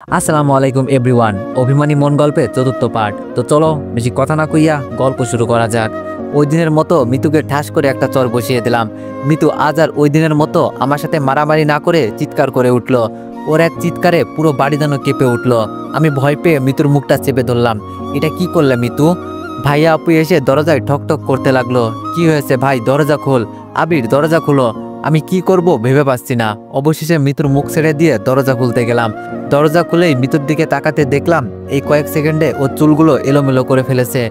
আসসালামু আলাইকুম এভরিওয়ান। অভিমানী মন গল্পে চতুর্থ পার্ট। তো চলো বেশি কথা না কইয়া গল্প শুরু করা যাক। ওই দিনের মতো মিতুকে ঠাস করে একটা চর বসিয়ে দিলাম। মিতু আজ আর ওই দিনের মতো আমার সাথে মারামারি না করে চিৎকার করে উঠল। ওর এক চিৎকারে পুরো বাড়ি যেন কেঁপে উঠল। আমি ভয় পেয়ে মিতুর মুখটা চেপে ধরলাম। এটা কি করলে মিতু? ভাইয়া আপু এসে দরজায় ঠক ঠক করতে লাগলো। কি হয়েছে ভাই, দরজা খোল। আবির দরজা খুলো। আমি কি করব ভেবে পাচ্ছি না। অবশেষে মিতুর মুখ ছেড়ে দিয়ে দরজা খুলতে গেলাম। দরজা খুলেই মিতুর দিকে তাকাতে দেখলাম এই কয়েক সেকেন্ডে ওর চুলগুলো এলোমেলো করে ফেলেছে,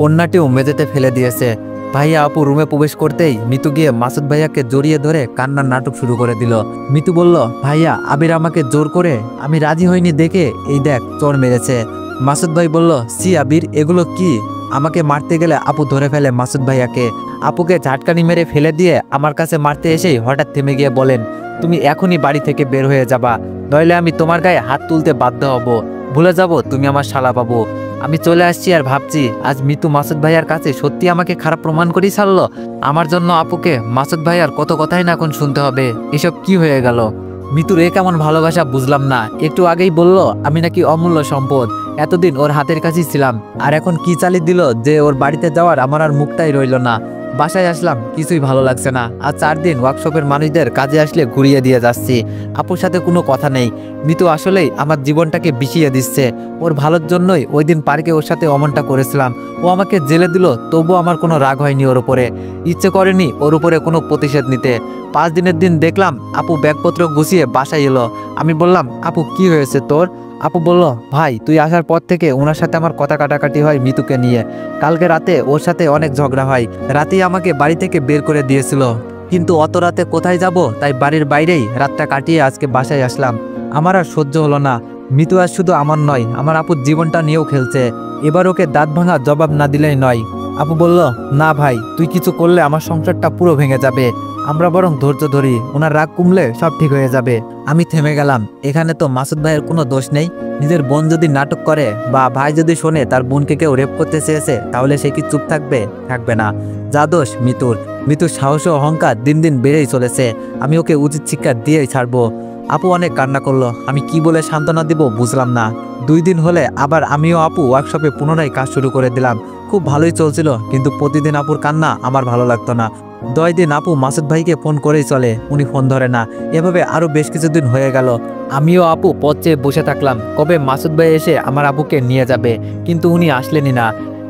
ওড়নাটিও মেঝেতে ফেলে দিয়েছে। ভাইয়া আপু রুমে প্রবেশ করতেই মিতু গিয়ে মাসুদ ভাইয়াকে জড়িয়ে ধরে কান্নার নাটক শুরু করে দিল। মিতু বলল, ভাইয়া আবির আমাকে জোর করে, আমি রাজি হইনি দেখে এই দেখ চর মেরেছে। মাসুদ ভাই বলল, সি আবির এগুলো কি? আমাকে মারতে গেলে আপু ধরে ফেলে মাসুদ ভাইয়াকে। আপুকে ঝাটকানি মেরে ফেলে দিয়ে আমার কাছে মারতে এসেই হঠাৎ থেমে গিয়ে বলেন, তুমি এখনই বাড়ি থেকে বের হয়ে যাবা, নইলে আমি তোমার গায়ে হাত তুলতে বাধ্য হব। ভুলে যাব তুমি আমার শালা পাবো। আমি চলে আসছি আর ভাবছি আজ মিতু মাসুদ ভাইয়ার কাছে সত্যি আমাকে খারাপ প্রমাণ করেই ছাড়লো। আমার জন্য আপুকে মাসুদ ভাইয়ার কত কথাই না এখন শুনতে হবে। এসব কি হয়ে গেল? মিতুর এ কেমন ভালোবাসা বুঝলাম না। একটু আগেই বলল আমি নাকি অমূল্য সম্পদ, এতদিন ওর হাতের কাছেই ছিলাম, আর এখন কি চালি দিল যে ওর বাড়িতে যাওয়ার আমার আর মুখটাই রইল না। বাসায় আসলাম, কিছুই ভালো লাগছে না। আর 4 দিন ওয়ার্কশপের মানুষদের কাজে আসলে ঘুরিয়ে দিয়ে যাচ্ছি। আপুর সাথে কোনো কথা নেই। মিতু আসলেই আমার জীবনটাকে বিষিয়ে দিচ্ছে। ওর ভালোর জন্যই ওই দিন পার্কে ওর সাথে অমনটা করেছিলাম। ও আমাকে জেলে দিল, তবুও আমার কোনো রাগ হয়নি ওর উপরে। ইচ্ছে করেনি ওর উপরে কোনো প্রতিশোধ নিতে। 5 দিনের দিন দেখলাম আপু ব্যাগপত্র গুছিয়ে বাসায় এলো। আমি বললাম, আপু কি হয়েছে তোর? আপু বলল, ভাই তুই আসার পর থেকে ওনার সাথে আমার কথা কাটাকাটি হয় মিতুকে নিয়ে। কালকে রাতে ওর সাথে অনেক ঝগড়া হয়। রাতেই আমাকে বাড়ি থেকে বের করে দিয়েছিল, কিন্তু অত রাতে কোথায় যাব, তাই বাড়ির বাইরেই রাতটা কাটিয়ে আজকে বাসায় আসলাম। আমার আর সহ্য হলো না। মিতু আর শুধু আমার নয়, আমার আপুর জীবনটা নিয়েও খেলছে। এবার ওকে দাঁত ভাঙা জবাব না দিলেই নয়। আপু বলল, না ভাই তুই কিছু করলে আমার সংসারটা পুরো ভেঙে যাবে। আমরা বরং ধৈর্য ধরি, ওনার রাগ কমলে সব ঠিক হয়ে যাবে। আমি থেমে গেলাম। এখানে তো মাসুদ ভাইয়ের কোনো দোষ নেই। নিজের বোন যদি নাটক করে বা ভাই যদি শোনে তার বোনকে কেউ রেপ করতে চেয়েছে, তাহলে সে কি চুপ থাকবে? থাকবে না। যা দোষ মিতুর। মিতুর সাহস ও অহংকার দিন দিন বেড়েই চলেছে। আমি ওকে উচিত শিক্ষা দিয়েই ছাড়বো। আপু অনেক কান্না করলো। আমি কি বলে সান্ত্বনা দিব বুঝলাম না। 2 দিন হলে আবার আমিও আপু ওয়ার্কশপে পুনরায় কাজ শুরু করে দিলাম। খুব ভালোই চলছিল, কিন্তু প্রতিদিন আপুর কান্না আমার ভালো লাগতো না। 10 দিন আপু মাসুদ ভাইকে ফোন করেই চলে, উনি ফোন ধরে না। এভাবে আরো বেশ কিছুদিন হয়ে গেল। আমিও আপু পথ চেয়ে বসে থাকলাম কবে মাসুদ ভাই এসে আমার আপুকে নিয়ে যাবে, কিন্তু উনি আসলেনই না।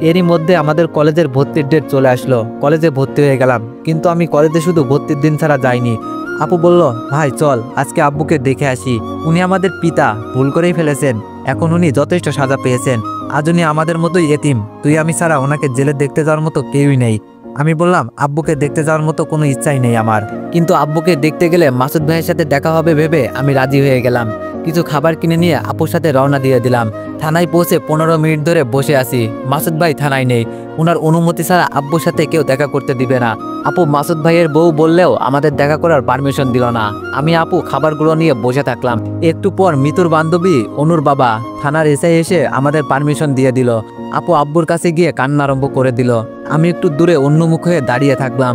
এরই মধ্যে আমাদের কলেজের ভর্তির ডেট চলে আসলো। কলেজে ভর্তি হয়ে গেলাম, কিন্তু আমি কলেজে শুধু ভর্তির দিন ছাড়া যাইনি। আপু বলল, ভাই চল আজকে আব্বুকে দেখে আসি। উনি আমাদের পিতা, ভুল করেই ফেলেছেন। এখন উনি যথেষ্ট সাজা পেয়েছেন। আজ উনি আমাদের মতোই এতিম। তুই আমি ছাড়া ওনাকে জেলে দেখতে যাওয়ার মতো কেউই নেই। আমি বললাম, আব্বুকে দেখতে যাওয়ার মতো কোনো ইচ্ছাই নেই আমার, কিন্তু আব্বুকে দেখতে গেলে মাসুদ ভাইয়ের সাথে দেখা হবে ভেবে আমি রাজি হয়ে গেলাম। কিছু খাবার কিনে নিয়ে আপুর সাথে রওনা দিয়ে দিলাম। থানায় পৌঁছে 15 মিনিট ধরে বসে আছি। মাসুদ ভাই থানায় নেই। ওনার অনুমতি ছাড়া আব্বুর সাথে কেউ দেখা করতে দিবে না। আপু মাসুদ ভাইয়ের বউ বললেও আমাদের দেখা করার পারমিশন দিল না। আমি আপু খাবারগুলো নিয়ে বসে থাকলাম। একটু পর মিতুর বান্ধবী অনুর বাবা থানার এসে এসে আমাদের পারমিশন দিয়ে দিল। আপু আব্বুর কাছে গিয়ে কান্না আরম্ভ করে দিল। আমি একটু দূরে অন্যমুখ হয়ে দাঁড়িয়ে থাকলাম।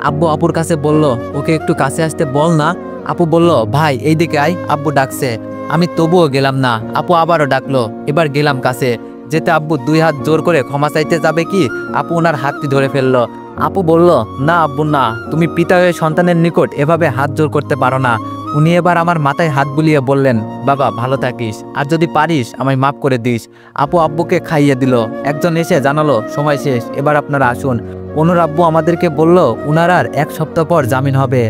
আব্বু আপুর কাছে বলল, ওকে একটু কাছে আসতে বল না। আপু বলল, ভাই এইদিকে আয়, আব্বু ডাকছে। আমি তবুও গেলাম না। আপু আবারও ডাকলো। এবার গেলাম কাছে। যেতে আব্বু 2 হাত জোর করে ক্ষমা চাইতে যাবে কি, আপু ওনার হাতটি ধরে ফেললো। আপু বলল, না আব্বু না, তুমি পিতা হয়ে সন্তানের নিকট এভাবে হাত জোর করতে পারো না। উনি এবার আমার মাথায় হাত বুলিয়ে বললেন, বাবা ভালো থাকিস, আর যদি পারিস আমায় মাফ করে দিস। আপু আব্বুকে খাইয়ে দিল। একজন এসে জানালো, সময় শেষ, এবার আপনারা আসুন। অনুর আব্বু আমাদেরকে বলল, উনার আর 1 সপ্তাহ পর জামিন হবে।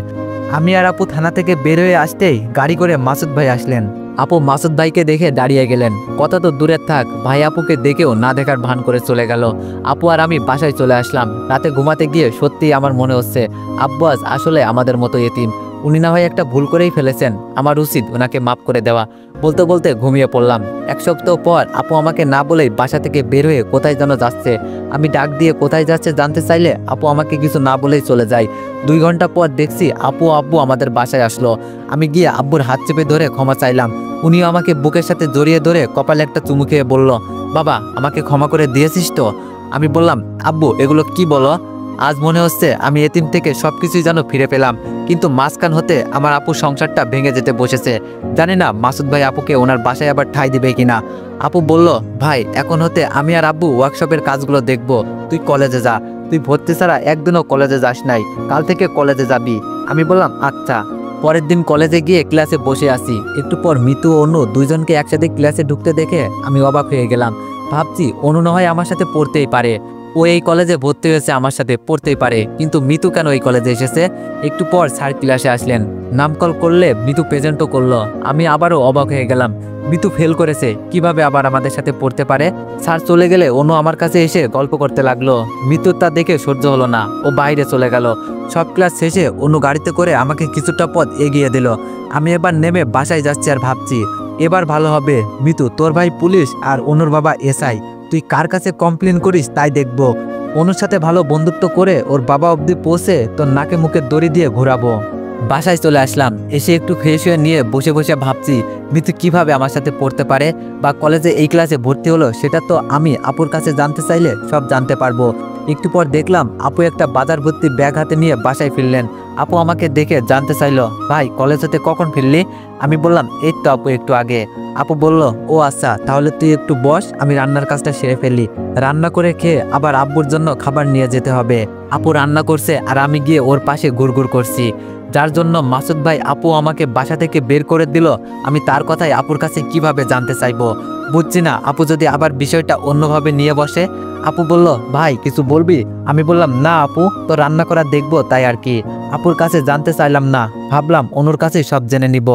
আমি আর আপু থানা থেকে বের হয়ে আসতেই গাড়ি করে মাসুদ ভাই আসলেন। আপু মাসুদ ভাইকে দেখে দাঁড়িয়ে গেলেন। কথা তো দূরের থাক, ভাই আপুকে দেখেও না দেখার ভান করে চলে গেল। আপু আর আমি বাসায় চলে আসলাম। রাতে ঘুমাতে গিয়ে সত্যিই আমার মনে হচ্ছে আব্বু আজ আসলে আমাদের মতো এতিম। উনি না হয় একটা ভুল করেই ফেলেছেন, আমার উচিত ওনাকে মাফ করে দেওয়া। বলতে বলতে ঘুমিয়ে পড়লাম। 1 সপ্তাহ পর আপু আমাকে না বলেই বাসা থেকে বের হয়ে কোথায় যেন যাচ্ছে। আমি ডাক দিয়ে কোথায় যাচ্ছে জানতে চাইলে আপু আমাকে কিছু না বলেই চলে যায়। 2 ঘন্টা পর দেখছি আপু আব্বু আমাদের বাসায় আসলো। আমি গিয়ে আব্বুর হাত চেপে ধরে ক্ষমা চাইলাম। উনিও আমাকে বুকের সাথে জড়িয়ে ধরে কপালে একটা চুমু খেয়ে বলল, বাবা আমাকে ক্ষমা করে দিয়েছিস তো? আমি বললাম, আব্বু এগুলো কি বলো? আজ মনে হচ্ছে আমি এতিম থেকে সবকিছুই যেন ফিরে পেলাম, কিন্তু মাঝখান হতে আমার আপুর সংসারটা ভেঙে যেতে বসেছে। জানি না মাসুদ ভাই আপুকে ওনার বাসায় আবার ঠাঁই দিবে কিনা। আপু বলল, ভাই এখন হতে আমি আর আব্বু ওয়ার্কশপের কাজগুলো দেখব, তুই কলেজে যা, তুই ভর্তি ছাড়া একদিনও কলেজে যাস নাই, কাল থেকে কলেজে যাবি। আমি বললাম আচ্ছা। পরের দিন কলেজে গিয়ে ক্লাসে বসে আছি, একটু পর মিতু ও অনু দুইজনকে একসাথে ক্লাসে ঢুকতে দেখে আমি অবাক হয়ে গেলাম। ভাবছি অনু না হয় আমার সাথে পড়তেই পারে, ও এই কলেজে ভর্তি হয়েছে আমার সাথে পড়তেই পারে, কিন্তু মিতু কেন এই কলেজে এসেছে? একটু পর স্যার ক্লাসে আসলেন, নাম কল করলে মিতু প্রেজেন্টও করলো। আমি আবারও অবাক হয়ে গেলাম, মিতু ফেল করেছে, কিভাবে আবার আমাদের সাথে পড়তে পারে? স্যার চলে গেলে অনু আমার কাছে এসে গল্প করতে লাগলো। মিতু তা দেখে সহ্য হলো না, ও বাইরে চলে গেল। সব ক্লাস শেষে অনু গাড়িতে করে আমাকে কিছুটা পথ এগিয়ে দিল। আমি এবার নেমে বাসায় যাচ্ছি আর ভাবছি এবার ভালো হবে। মিতু, তোর ভাই পুলিশ আর অনুর বাবা এসআই, তুই কার কাছে কমপ্লেন করিস তাই দেখবো। অনুর সাথে ভালো বন্ধুত্ব করে ওর বাবা অবধি পৌঁছে তোর নাকে মুখে দড়ি দিয়ে ঘোরাবো। বাসায় চলে আসলাম, এসে একটু ফ্রেশ হয়ে নিয়ে বসে বসে ভাবছি মিতু কিভাবে আমার সাথে পড়তে পারে বা কলেজে এই ক্লাসে ভর্তি হলো, সেটা তো আমি আপুর কাছে জানতে চাইলে সব জানতে পারবো। একটু পর দেখলাম আপু একটা বাজার ভর্তি ব্যাগ হাতে নিয়ে বাসায় ফিরলেন। আপু আমাকে দেখে জানতে চাইলো, ভাই কলেজ হতে কখন ফিরলি? আমি বললাম এই তো আপু একটু আগে। আপু বলল, ও আচ্ছা, তাহলে তুই একটু বস, আমি রান্নার কাজটা সেরে ফেলি। রান্না করে খেয়ে আবার আব্বুর জন্য খাবার নিয়ে যেতে হবে। আপু রান্না করছে আর আমি গিয়ে ওর পাশে ঘুরঘুর করছি, যার জন্য মাসুদ ভাই আপু আমাকে বাসা থেকে বের করে দিল। আমি তার কথাই আপুর কাছে কিভাবে জানতে চাইবো? বুঝছি না আপু যদি আবার বিষয়টা অন্যভাবে নিয়ে বসে। আপু বলল, ভাই কিছু বলবি? আমি বললাম, না আপু, তো রান্না করা দেখবো তাই আর কি। আপুর কাছে জানতে চাইলাম না, ভাবলাম অনুর কাছে সব জেনে নিব।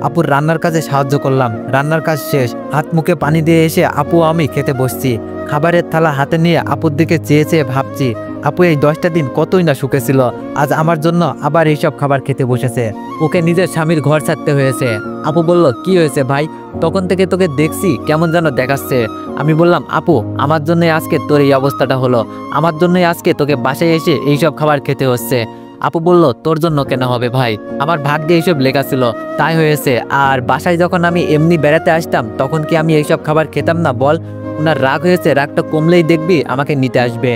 আপুর রান্নার কাজে সাহায্য করলাম। রান্নার কাজ শেষ, হাত মুখে পানি দিয়ে এসে আপু আমি খেতে বসছি। খাবারের থালা হাতে নিয়ে আপুর দিকে চেয়ে চেয়ে ভাবছি আপু এই 10টা দিন কতই না সুখে ছিল, আজ আমার জন্য আবার এইসব খাবার খেতে বসেছে। ওকে নিজের স্বামীর ঘর ছাড়তে হয়েছে। আপু বলল, কি হয়েছে ভাই? তখন থেকে তোকে দেখছি কেমন যেন দেখাচ্ছে। আমি বললাম, আপু আমার জন্যই আজকে তোর এই অবস্থাটা হলো, আমার জন্যই আজকে তোকে বাসায় এসে এইসব খাবার খেতে হচ্ছে। আপু বলল, তোর জন্য কেন হবে ভাই, আমার ভাগ্যে এইসব লেখা ছিল তাই হয়েছে। আর বাসায় যখন আমি এমনি বেড়াতে আসতাম তখন কি আমি এইসব খাবার খেতাম না বল? ওনার রাগ হয়েছে, রাগটা কমলেই দেখবি আমাকে নিতে আসবে।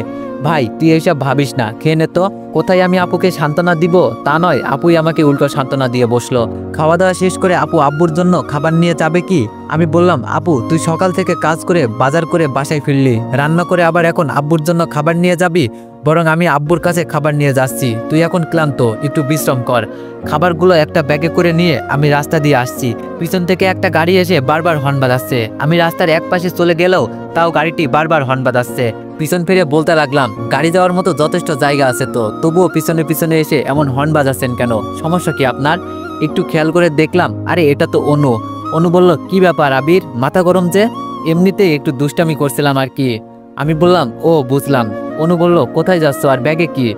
ভাই তুই এইসব ভাবিস না, খেয়ে নে তো। কোথায় আমি আপুকে সান্ত্বনা দিব তা নয়, আপুই আমাকে উল্টো সান্ত্বনা দিয়ে বসলো। খাওয়া দাওয়া শেষ করে আপু আব্বুর জন্য খাবার নিয়ে যাবে কি? আমি বললাম, আপু তুই সকাল থেকে কাজ করে বাজার করে বাসায় ফিরলি, রান্না করে আবার এখন আব্বুর জন্য খাবার নিয়ে যাবি? বরং আমি আব্বুর কাছে খাবার নিয়ে যাচ্ছি, তুই এখন ক্লান্ত, একটু বিশ্রাম কর। খাবারগুলো একটা ব্যাগে করে নিয়ে আমি রাস্তা দিয়ে আসছি, পিছন থেকে একটা গাড়ি এসে বারবার হর্ন বাজাচ্ছে। আমি রাস্তার এক পাশে চলে গেলেও তাও গাড়িটি বারবার হর্ন বাজাচ্ছে। পিছন ফিরে বলতে লাগলাম, গাড়ি যাওয়ার মতো যথেষ্ট জায়গা আছে তো, তবুও পিছনে পিছনে এসে এমন হর্ন বাজাচ্ছেন কেন? সমস্যা কি আপনার? একটু খেয়াল করে দেখলাম, আরে এটা তো অনু। অনু বলল, কি ব্যাপার আবির, মাথা গরম যে? এমনিতেই একটু দুষ্টামি করছিলাম আর কি। আমি বললাম, ও বুঝলাম। অনু বলল, কোথায় যাচ্ছ আর ব্যাগে কি?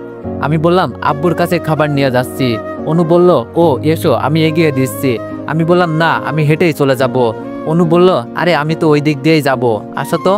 আমি বললাম, আব্বুর কাছে খাবার নিয়ে যাচ্ছি। অনু বলল, ও এসো আমি এগিয়ে দিচ্ছি। আমি বললাম, না আমি হেঁটেই চলে যাব। অনু বলল, আরে আমি তো ওই দিক দিয়েই যাব, আসো তো।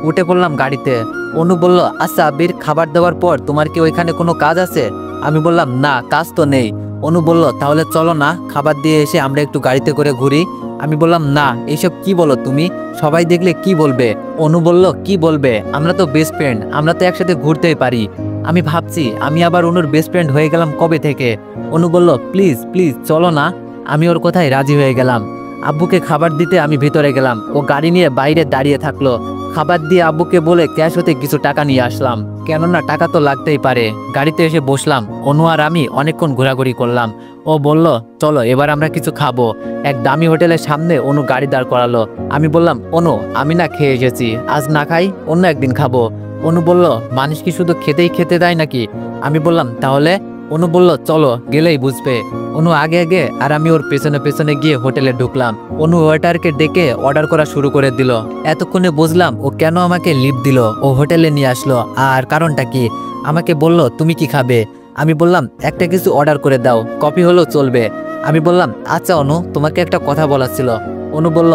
উঠে পড়লাম গাড়িতে। অনু বলল, আচ্ছা আবির, খাবার দেওয়ার পর তোমার কি ওইখানে কোনো কাজ আছে? আমি বললাম, না কাজ তো নেই। অনু বলল, তাহলে চলো না, খাবার দিয়ে এসে আমরা একটু গাড়িতে করে ঘুরি। আমি বললাম, না এইসব কি বলো তুমি, সবাই দেখলে কি বলবে? অনু বলল, কি বলবে, আমরা তো বেস্ট ফ্রেন্ড, আমরা তো একসাথে ঘুরতেই পারি। আমি ভাবছি আমি আবার অনুর বেস্ট ফ্রেন্ড হয়ে গেলাম কবে থেকে। অনু বলল, প্লিজ প্লিজ চলো না। আমি ওর কথায় রাজি হয়ে গেলাম। আব্বুকে খাবার দিতে আমি ভিতরে গেলাম, ও গাড়ি নিয়ে বাইরে দাঁড়িয়ে থাকলো। খাবার দিয়ে আব্বুকে বলে ক্যাশ হতে কিছু টাকা নিয়ে আসলাম, কেননা টাকা তো লাগতেই পারে। গাড়িতে এসে বসলাম, অনু আর আমি অনেকক্ষণ ঘোরাঘুরি করলাম। ও বলল, চলো এবার আমরা কিছু খাবো। এক দামি হোটেলের সামনে অনু গাড়ি দাঁড় করালো। আমি বললাম, অনু আমি না খেয়ে এসেছি, আজ না খাই অন্য একদিন খাবো। অনু বলল, মানুষ কি শুধু খেতেই খেতে দেয় নাকি? আমি বললাম, তাহলে? অনু বলল, চলো গেলেই বুঝবে। অনু আগে আগে আর আমি ওর পেছনে পেছনে গিয়ে হোটেলে ঢুকলাম। অনু ওয়েটারকে ডেকে অর্ডার করা শুরু করে দিল। এতক্ষণে বুঝলাম ও কেন আমাকে লিফট দিল, ও হোটেলে নিয়ে আসলো। আর কারণটা কি? আমাকে বলল, তুমি কি খাবে? আমি বললাম, একটা কিছু অর্ডার করে দাও, কফি হলেও চলবে। আমি বললাম, আচ্ছা অনু, তোমাকে একটা কথা বলার ছিল। অনু বলল,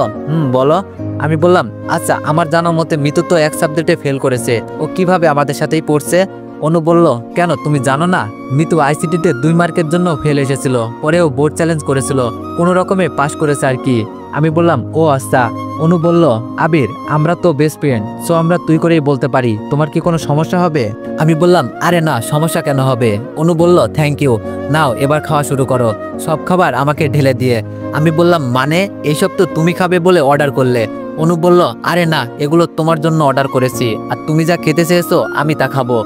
বলো। আমি বললাম, আচ্ছা আমার জানা মতে মিতু তো এক সাবজেক্টে ফেল করেছে, ও কিভাবে আমাদের সাথেই পড়ছে? অনু বলল, কেন তুমি জানো না? মিতু আইসিটিতে 2 মার্কের জন্য ফেল এসেছিল, পরেও বোর্ড চ্যালেঞ্জ করেছিল, কোনো রকমে পাশ করেছে আর কি। আমি বললাম, ও আচ্ছা। অনু বলল, আবির আমরা তো বেস্ট ফ্রেন্ড, সো আমরা তুই করেই বলতে পারি, তোমার কি কোনো সমস্যা হবে? আমি বললাম, আরে না, সমস্যা কেন হবে? অনু বলল, থ্যাংক ইউ, নাও এবার খাওয়া শুরু করো, সব খাবার আমাকে ঢেলে দিয়ে। আমি বললাম, মানে এইসব তো তুমি খাবে বলে অর্ডার করলে। অনু বলল, আরে না, এগুলো তোমার জন্য অর্ডার করেছি, আর তুমি যা খেতে চেয়েছো আমি তা খাবো।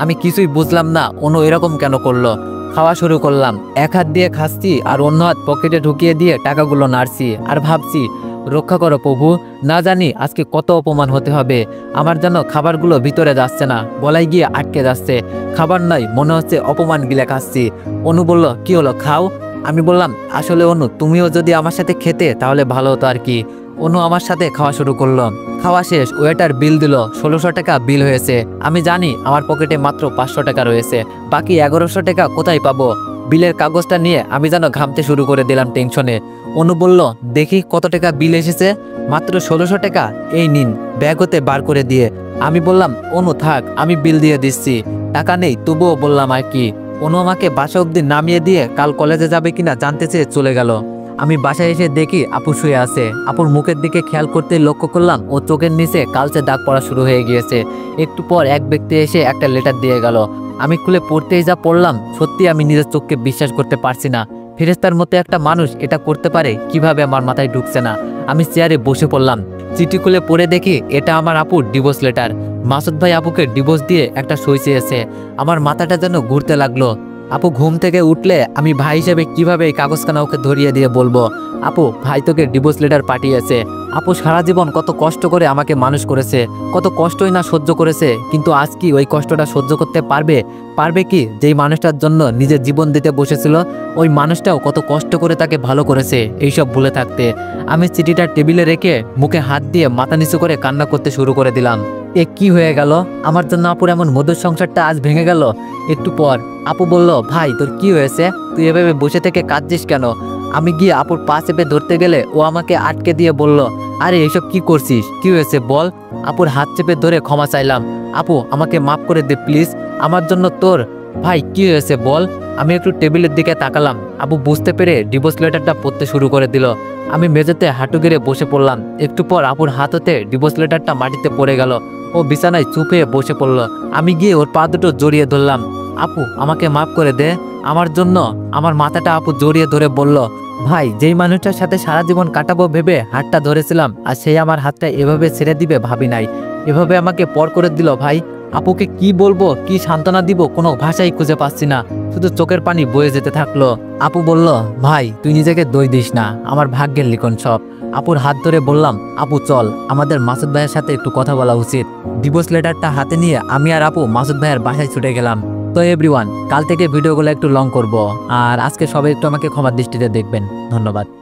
আমি কিছুই বুঝলাম না অনু এরকম কেন করলো। খাওয়া শুরু করলাম, এক হাত দিয়ে খাচ্ছি আর অন্য হাত পকেটে ঢুকিয়ে দিয়ে টাকাগুলো নাড়ছি আর ভাবছি, রক্ষা করো প্রভু, না জানি আজকে কত অপমান হতে হবে। আমার যেন খাবারগুলো ভিতরে যাচ্ছে না, গলায় গিয়ে আটকে যাচ্ছে। খাবার নয়, মনে হচ্ছে অপমান গিলে খাচ্ছি। অনু বলল, কি হলো, খাও। আমি বললাম, আসলে অনু তুমিও যদি আমার সাথে খেতে তাহলে ভালো হতো আর কি। অনু আমার সাথে খাওয়া শুরু করলো। খাওয়া শেষ, ওয়েটার বিল দিল, 1600 টাকা বিল হয়েছে। আমি জানি আমার পকেটে মাত্র 500 টাকা রয়েছে, বাকি 1100 টাকা কোথায় পাবো? বিলের কাগজটা নিয়ে আমি যেন ঘামতে শুরু করে দিলাম টেনশনে। অনু বলল, দেখি কত টাকা বিল এসেছে। মাত্র 1600 টাকা, এই নিন, ব্যাগ হতে বার করে দিয়ে। আমি বললাম, অনু থাক, আমি বিল দিয়ে দিচ্ছি। টাকা নেই তবুও বললাম আর কি। অনু আমাকে বাসা অবধি নামিয়ে দিয়ে কাল কলেজে যাবে কিনা জানতে চেয়ে চলে গেল। আমি বাসায় এসে দেখি আপু শুয়ে আছে। আপুর মুখের দিকে খেয়াল করতে লক্ষ্য করলাম ও চোখের নিচে কালচে দাগ পড়া শুরু হয়ে গিয়েছে। একটু পর এক ব্যক্তি এসে একটা লেটার দিয়ে গেল। আমি খুলে পড়তেই যা পড়লাম, সত্যি আমি নিজের চোখকে বিশ্বাস করতে পারছি না। ফেরেস্তার মতো একটা মানুষ এটা করতে পারে কিভাবে আমার মাথায় ঢুকছে না। আমি চেয়ারে বসে পড়লাম, চিঠি খুলে পড়ে দেখি এটা আমার আপুর ডিভোর্স লেটার। মাসুদ ভাই আপুকে ডিভোর্স দিয়ে একটা সই চেয়েছে। আমার মাথাটা যেন ঘুরতে লাগলো। আপু ঘুম থেকে উঠলে আমি ভাই হিসেবে কিভাবে এই কাগজখানা ওকে ধরিয়ে দিয়ে বলবো, আপু ভাই তোকে ডিভোর্স লেটার পাঠিয়েছে। আপু সারা জীবন কত কষ্ট করে আমাকে মানুষ করেছে, কত কষ্টই না সহ্য করেছে, কিন্তু আজ কি ওই কষ্টটা সহ্য করতে পারবে কি? যেই মানুষটার জন্য নিজের জীবন দিতে বসেছিল, ওই মানুষটাও কত কষ্ট করে তাকে ভালো করেছে এইসব ভুলে থাকতে। আমি চিঠিটা টেবিলে রেখে মুখে হাত দিয়ে মাথা নিচু করে কান্না করতে শুরু করে দিলাম। এ কি হয়ে গেল? আমার জন্য আপুর এমন মধুর সংসারটা আজ ভেঙে গেল। একটু পর আপু বলল, ভাই তোর কি হয়েছে? তুই এভাবে বসে থেকে কাঁদছিস কেন? আমি গিয়ে আপুর পা চেপে ধরতে গেলে ও আমাকে আটকে দিয়ে বলল, আরে এইসব কি করছিস, কি হয়েছে বল। আপুর হাত চেপে ধরে ক্ষমা চাইলাম, আপু আমাকে মাফ করে দে প্লিজ, আমার জন্য তোর। ভাই কি হয়েছে বল। আমি একটু টেবিলের দিকে তাকালাম। আপু বুঝতে পেরে ডিভোর্স লেটারটা পড়তে শুরু করে দিল। আমি মেঝেতে হাঁটু গেড়ে বসে পড়লাম। একটু পর আপুর হাত হতে ডিভোর্স লেটারটা মাটিতে পড়ে গেল। ও বিছানায় চুপ হয়ে বসে পড়ল। আমি গিয়ে ওর পা দুটো জড়িয়ে ধরলাম, আপু আমাকে মাফ করে দে আমার জন্য। আমার মাথাটা আপু জড়িয়ে ধরে বলল, ভাই যেই মানুষটার সাথে সারা জীবন কাটাবো ভেবে হাতটা ধরেছিলাম, আর সেই আমার হাতটা এভাবে ছেড়ে দিবে ভাবি নাই। এভাবে আমাকে পর করে দিল ভাই। আপুকে কি বলবো, কি সান্ত্বনা দিব, কোনো ভাষাই খুঁজে পাচ্ছি না, শুধু চোখের পানি বয়ে যেতে থাকলো। আপু বলল, ভাই তুই নিজেকে দোষ দিস না, আমার ভাগ্যের লিখন সব। আপুর হাত ধরে বললাম, আপু চল, আমাদের মাসুদ ভাইয়ের সাথে একটু কথা বলা উচিত। ডিভোর্স লেটারটা হাতে নিয়ে আমি আর আপু মাসুদ ভাইয়ের বাসায় ছুটে গেলাম। তো এভরিওয়ান, কাল থেকে ভিডিওগুলো একটু লং করব, আর আজকে সবাই একটু আমাকে ক্ষমার দৃষ্টিতে দেখবেন। ধন্যবাদ।